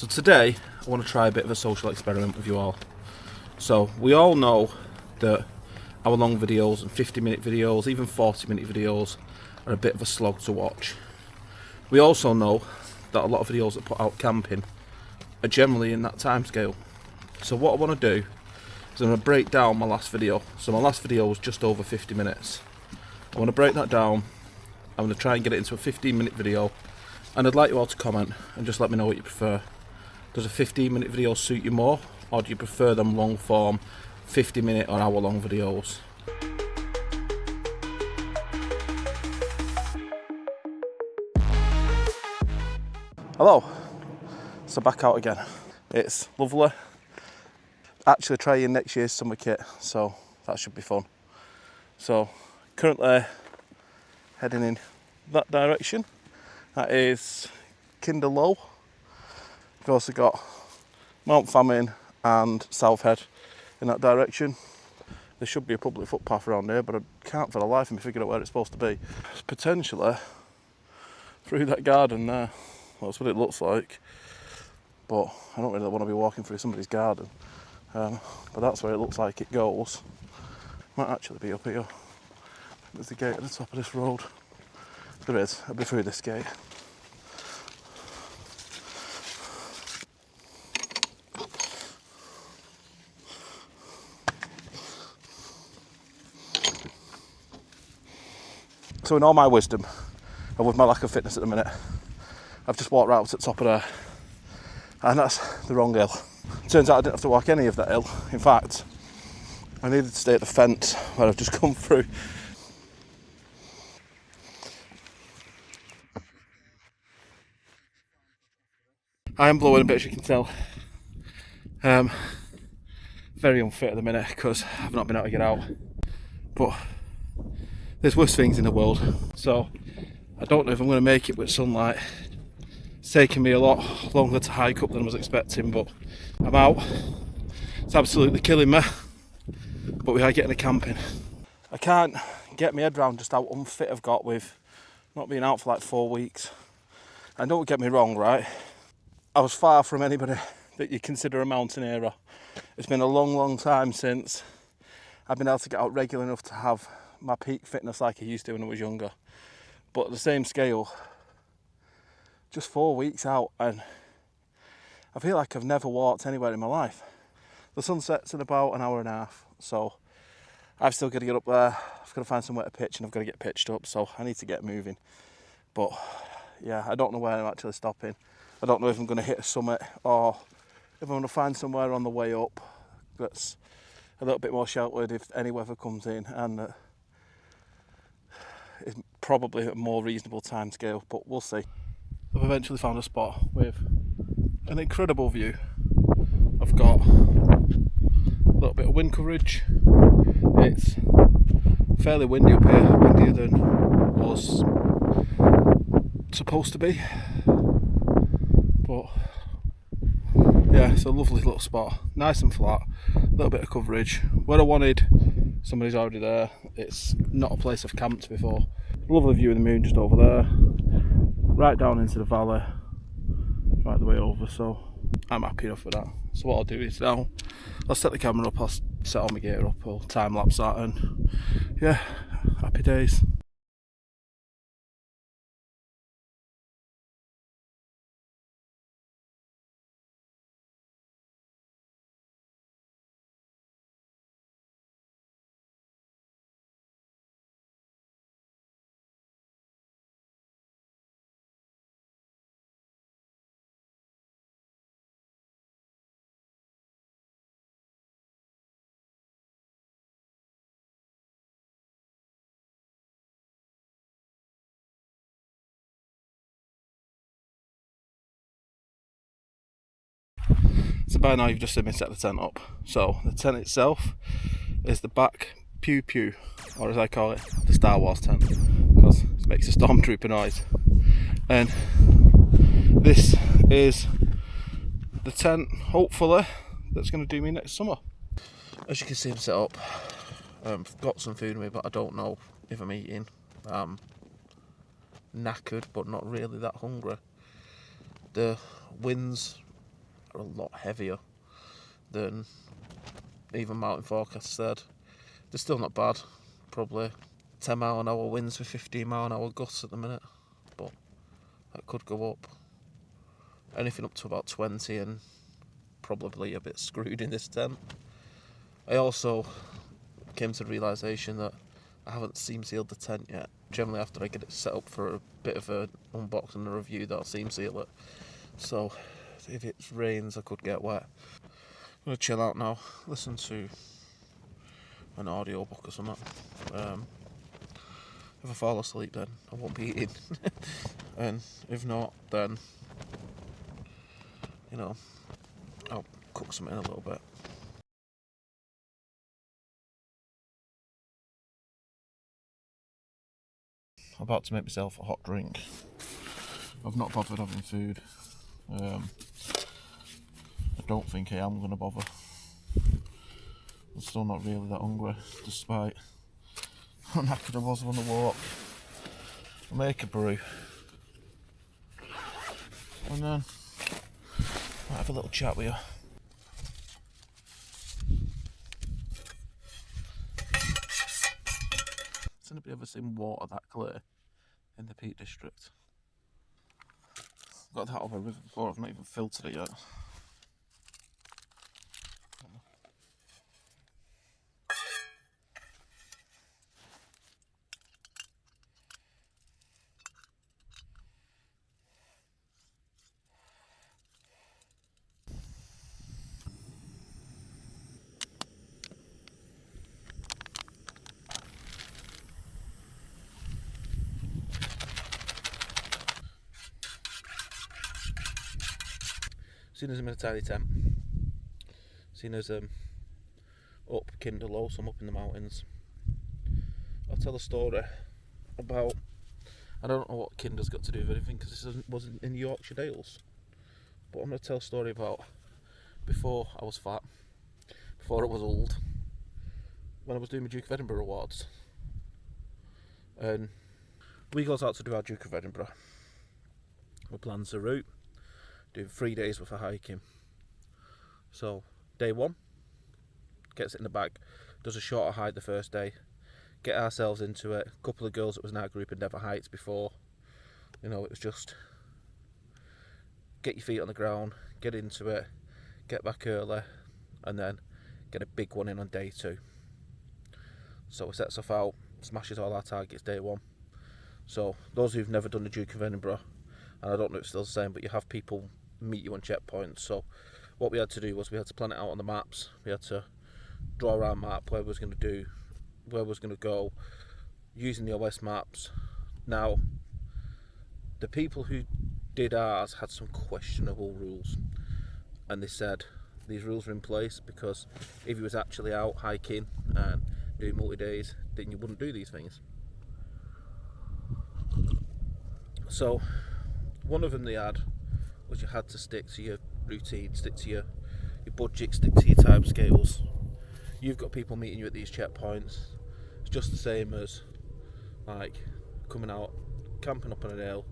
So today I want to try a bit of a social experiment with you all. So we all know that hour-long videos and 50-minute videos, even 40-minute videos are a bit of a slog to watch. We also know that a lot of videos that put out camping are generally in that time scale. So what I want to do is I'm going to break down my last video. So my last video was just over 50 minutes. I want to break that down. I'm going to try and get it into a 15-minute video, and I'd like you all to comment and just let me know what you prefer. Does a 15-minute video suit you more, or do you prefer them long form 50-minute or hour-long videos? Hello, so back out again. It's lovely. Actually trying next year's summer kit, so that should be fun. So currently heading in that direction. That is Kinder Low. We've also got Mount Famine and Southhead in that direction. There should be a public footpath around here, but I can't for the life of me figure out where it's supposed to be. It's potentially through that garden there. Well, that's what it looks like. But I don't really want to be walking through somebody's garden. But that's where it looks like it goes. Might actually be up here. There's the gate at the top of this road. There is. I'll be through this gate. So in all my wisdom, and with my lack of fitness at the minute, I've just walked right up to the top of there, and that's the wrong hill. Turns out I didn't have to walk any of that hill. In fact, I needed to stay at the fence where I've just come through. I am blowing a bit, as you can tell. Very unfit at the minute because I've not been able to get out. But there's worse things in the world, so I don't know if I'm going to make it with sunlight. It's taken me a lot longer to hike up than I was expecting, but I'm out. It's absolutely killing me, but we are getting a camping. I can't get my head around just how unfit I've got with not being out for like 4 weeks. And don't get me wrong, right? I was far from anybody that you consider a mountaineer. It's been a long time since I've been able to get out regular enough to have my peak fitness like I used to when I was younger. But at the same scale, just 4 weeks out, and I feel like I've never walked anywhere in my life. The sun sets in about an hour and a half, so I've still got to get up there. I've got to find somewhere to pitch, and I've got to get pitched up, so I need to get moving. But yeah, I don't know where I'm actually stopping. I don't know if I'm going to hit a summit or if I'm going to find somewhere on the way up that's a little bit more sheltered if any weather comes in, and it's probably a more reasonable time scale, but we'll see. I've eventually found a spot with an incredible view. I've got a little bit of wind coverage. It's fairly windy up here, windier than was supposed to be. But yeah, it's a lovely little spot, nice and flat, a little bit of coverage. Where I wanted, somebody's already there. It's not a place I've camped before. Lovely view of the moon just over there, right down into the valley, right the way over, so I'm happy enough with that. So what I'll do is now, I'll set the camera up, I'll set all my gear up, I'll time lapse that, and yeah, happy days. So by now you've just seen me set the tent up. So the tent itself is the back pew pew, or as I call it, the Star Wars tent, because it makes a stormtrooper noise. And this is the tent, hopefully, that's going to do me next summer. As you can see, I'm set up. I've got some food with me, but I don't know if I'm eating. Knackered, but not really that hungry. The wind's are a lot heavier than even mountain forecast said. They're still not bad, probably 10 mile an hour winds with 15 mile an hour gusts at the minute, but that could go up. Anything up to about 20 and probably a bit screwed in this tent. I also came to the realisation that I haven't seam sealed the tent yet. Generally after I get it set up for a bit of an unboxing and a review, that I'll seam seal it. So if it rains I could get wet. I'm going to chill out now, listen to an audio book or something. If I fall asleep then I won't be eating. And if not then, you know, I'll cook something in a little bit. I'm about to make myself a hot drink. I've not bothered having food. I don't think I am going to bother. I'm still not really that hungry, despite how knackered I was on the walk. I'll make a brew. And then I'll have a little chat with you. Has anybody ever seen water that clear in the Peak District? Got that over a river before, I've not even filtered it yet. Seeing as I'm in a tiny tent, seeing as up Kindle, so I'm up in the mountains, I'll tell a story about, I don't know what Kinder's got to do with anything because this wasn't in Yorkshire Dales, but I'm going to tell a story about before I was fat, before I was old, when I was doing my Duke of Edinburgh Awards. And we goes out to do our Duke of Edinburgh. We plans the route, do 3 days worth of hiking. So day one, gets it in the bag, does a shorter hike the first day, get ourselves into it. A couple of girls that was in our group had never hiked before. You know, it was just get your feet on the ground, get into it, get back early, and then get a big one in on day two. So we set stuff out, smashes all our targets day one. So those who've never done the Duke of Edinburgh, and I don't know if it's still the same, but you have people meet you on checkpoints. So what we had to do was we had to plan it out on the maps. We had to draw our map where we was going to do, where we was going to go, using the OS maps. Now, the people who did ours had some questionable rules, and they said these rules were in place because if you was actually out hiking and doing multi-days, then you wouldn't do these things. So one of them they had was you had to stick to your routine, stick to your budget, stick to your time scales. You've got people meeting you at these checkpoints. It's just the same as like coming out, camping up on an hill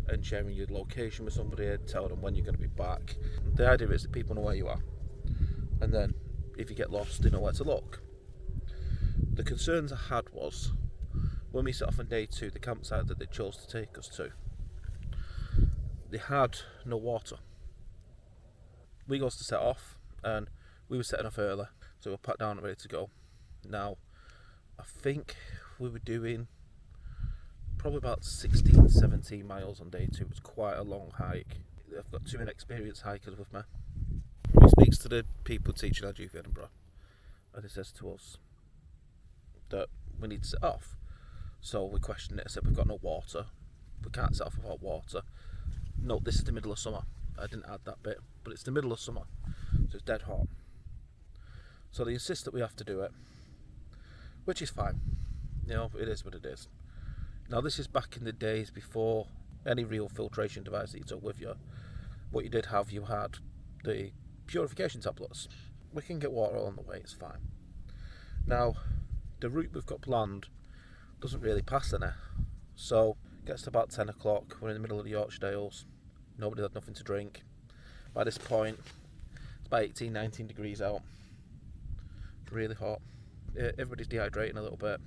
and sharing your location with somebody and telling them when you're going to be back. The idea is that people know where you are, and then if you get lost they know where to look. The concerns I had was when we set off on day two, the campsite that they chose to take us to, they had no water. We goes to set off and we were setting off early, so we were packed down and ready to go. Now I think we were doing probably about 16, 17 miles on day two. It was quite a long hike. I've got two inexperienced hikers with me. He speaks to the people teaching our Duke of Edinburgh, and he says to us that we need to set off. So we questioned it. I said, we've got no water, we can't set off without water. No, this is the middle of summer. I didn't add that bit, but it's the middle of summer, so it's dead hot. So they insist that we have to do it, which is fine. You know, it is what it is. Now this is back in the days before any real filtration device that you took with you. What you did have, you had the purification tablets. We can get water on the way, it's fine. Now, the route we've got planned doesn't really pass any. So, gets to about 10 o'clock, we're in the middle of the Yorkshire Dales, nobody had nothing to drink. By this point, It's about 18, 19 degrees out. It's really hot. Everybody's dehydrating a little bit.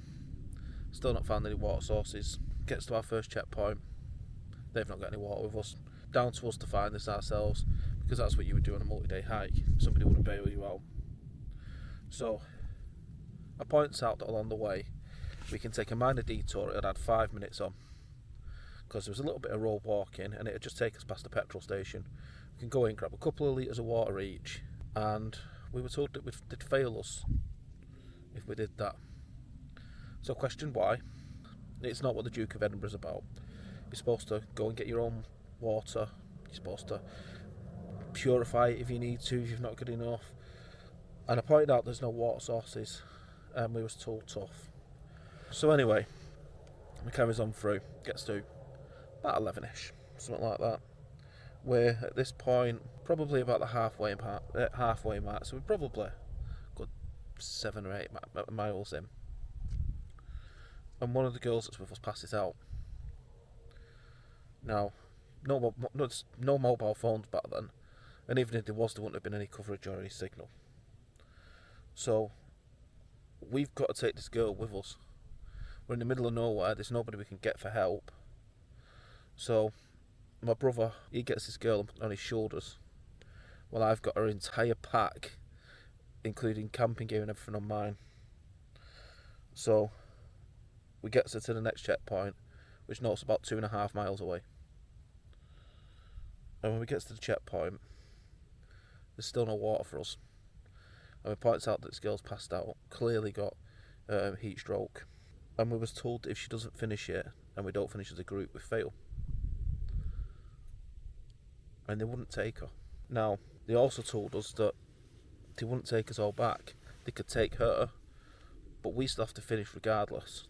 Still not found any water sources. Gets to our first checkpoint. They've not got any water with us. Down to us to find this ourselves, because that's what you would do on a multi-day hike. Somebody wouldn't bail you out. So I points out that along the way we can take a minor detour. It'd add 5 minutes on, because there was a little bit of road walking, and it'd just take us past the petrol station. We can go in, grab a couple of litres of water each, and we were told that they'd fail us if we did that. So question why? It's not what the Duke of Edinburgh's about. You're supposed to go and get your own water. You're supposed to purify it if you need to, if you've not got enough. And I pointed out there's no water sources, and we was told tough. So anyway, we carries on through, gets to about 11ish, something like that. We're at this point probably about the halfway mark, so we're probably good 7 or 8 miles in. And one of the girls that's with us passes out. Now, no mobile phones back then, and even if there was, there wouldn't have been any coverage or any signal. So we've got to take this girl with us. We're in the middle of nowhere, there's nobody we can get for help. So my brother, he gets this girl on his shoulders, while I've got her entire pack, including camping gear and everything, on mine. So we get her to the next checkpoint, which knows about 2.5 miles away. And when we get to the checkpoint, there's still no water for us. And we points out that this girl's passed out, clearly got heat stroke. And we was told that if she doesn't finish it, and we don't finish as a group, we fail. And they wouldn't take her. Now, they also told us that they wouldn't take us all back. They could take her, but we still have to finish regardless.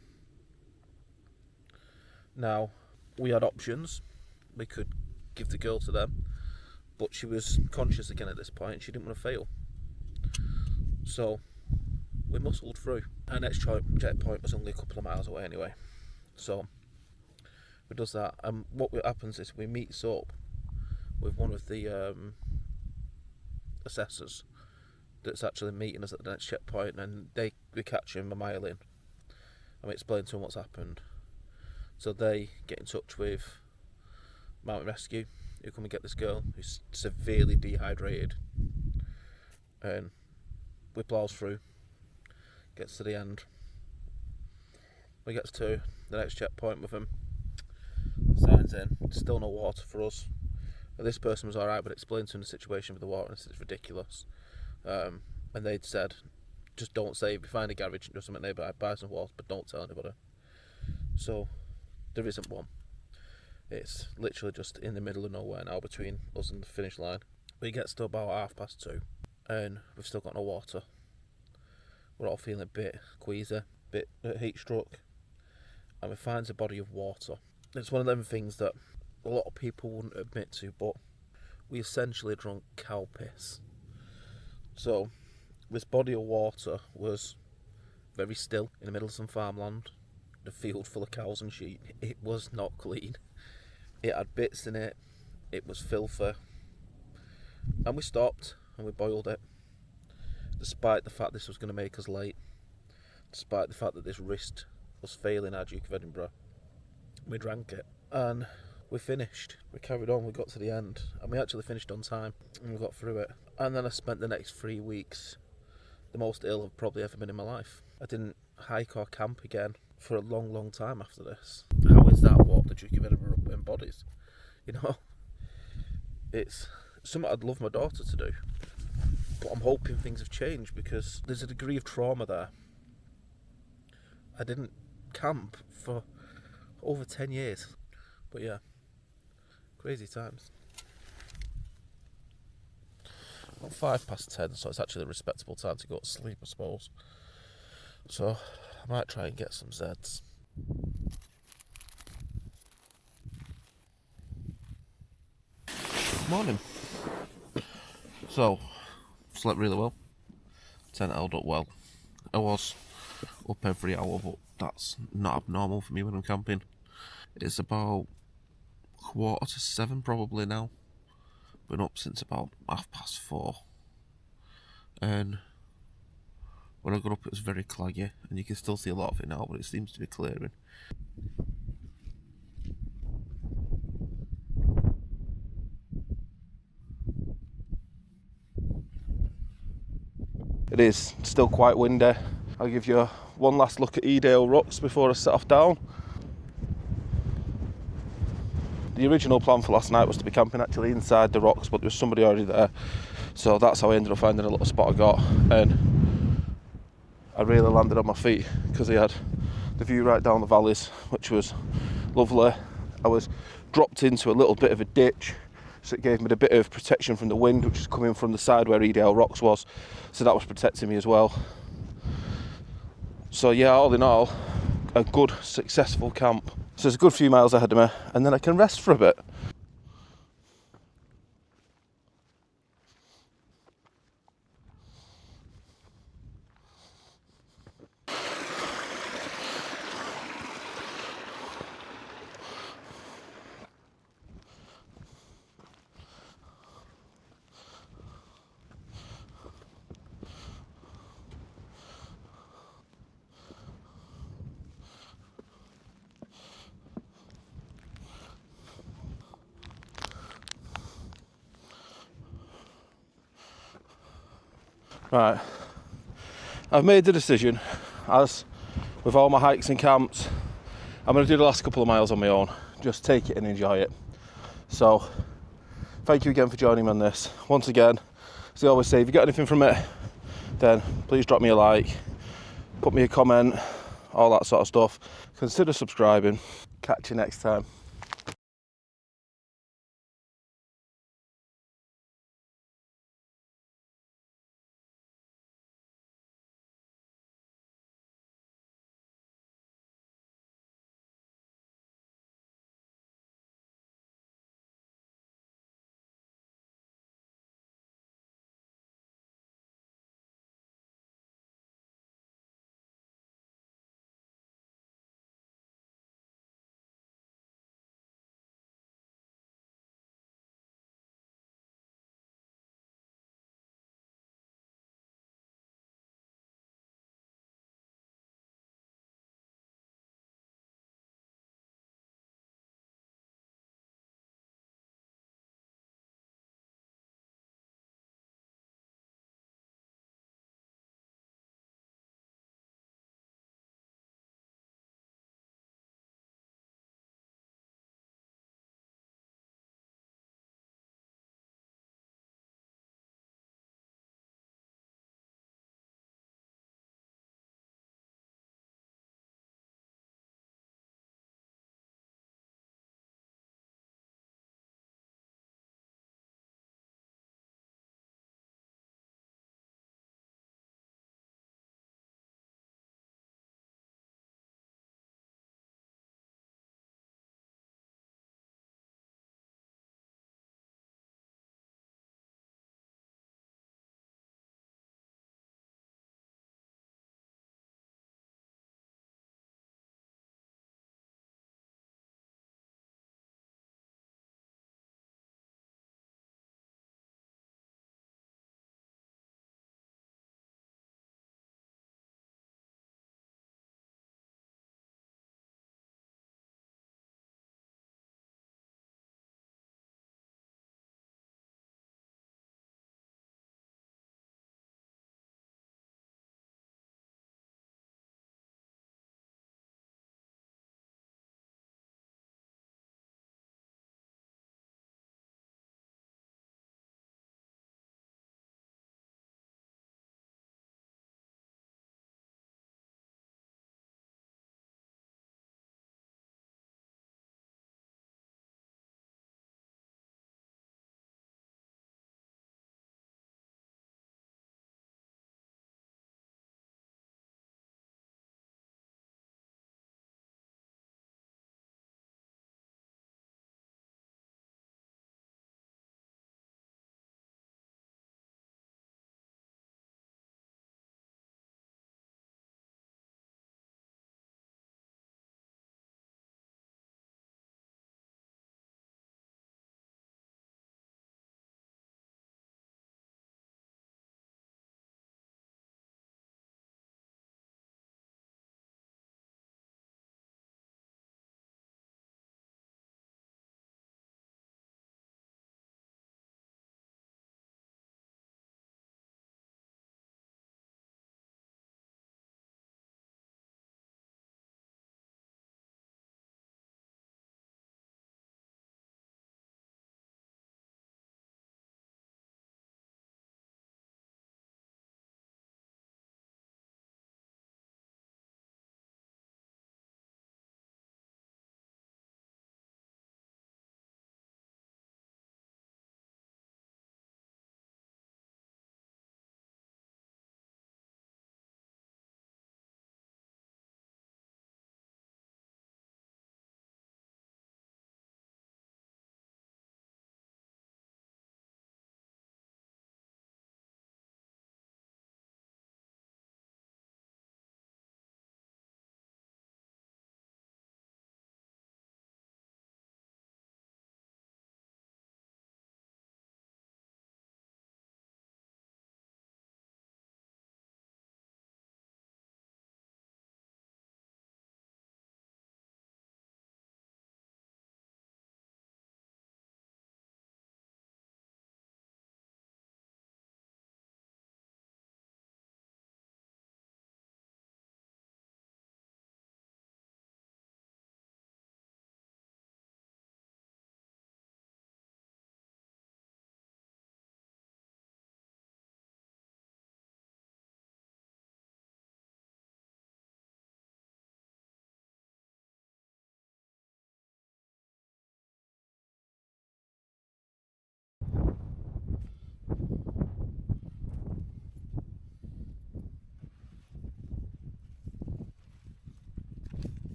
Now, we had options. We could give the girl to them, but she was conscious again at this point. She didn't want to fail. So we muscled through. Our next checkpoint was only a couple of miles away anyway. So we does that, and what happens is we meets up with one of the assessors that's actually meeting us at the next checkpoint, and we catch him a mile in, and we explain to him what's happened. So they get in touch with Mountain Rescue, who come and get this girl who's severely dehydrated, and we plows through, gets to the end. We get to the next checkpoint with him, signs in, still no water for us. And this person was alright, but explained to him the situation with the water, and it's ridiculous. And they'd said, just don't say, if you find a garage and do something nearby, buy some water, but don't tell anybody. So there isn't one. It's literally just in the middle of nowhere now, between us and the finish line. We get to about 2:30, and we've still got no water. We're all feeling a bit queasy, bit heat stroke, and we find a body of water. It's one of them things that a lot of people wouldn't admit to, but we essentially drunk cow piss. So this body of water was very still in the middle of some farmland, the field full of cows and sheep. It was not clean. It had bits in it. It was filthy. And we stopped and we boiled it, despite the fact this was going to make us late, despite the fact that this risked us failing our Duke of Edinburgh. We drank it and we finished. We carried on, we got to the end, and we actually finished on time, and we got through it. And then I spent the next 3 weeks the most ill I've probably ever been in my life. I didn't hike or camp again for a long, long time after this. How is that what the Duke of Edinburgh embodies? You know, it's something I'd love my daughter to do, but I'm hoping things have changed, because there's a degree of trauma there. I didn't camp for over 10 years, but yeah, crazy times. About 10:05, so it's actually a respectable time to go to sleep, I suppose. So I might try and get some Zeds. Morning. So, slept really well. Tent held up well. I was up every hour, but that's not abnormal for me when I'm camping. It's about 6:45 probably now. Been up since about 4:30. and when I got up it was very claggy, and you can still see a lot of it now, but it seems to be clearing. It is still quite windy. I'll give you one last look at Edale Rocks before I set off down. The original plan for last night was to be camping actually inside the rocks, but there was somebody already there, so that's how I ended up finding a little spot I got, and I really landed on my feet because I had the view right down the valleys, which was lovely. I was dropped into a little bit of a ditch, so it gave me a bit of protection from the wind, which was coming from the side where Edale Rocks was, so that was protecting me as well. So yeah, all in all, a good, successful camp. So there's a good few miles ahead of me, and then I can rest for a bit. Right, I've made the decision, as with all my hikes and camps, I'm going to do the last couple of miles on my own, just take it and enjoy it. So, thank you again for joining me on this. Once again, as I always say, if you got anything from it, then please drop me a like, put me a comment, all that sort of stuff. Consider subscribing. Catch you next time.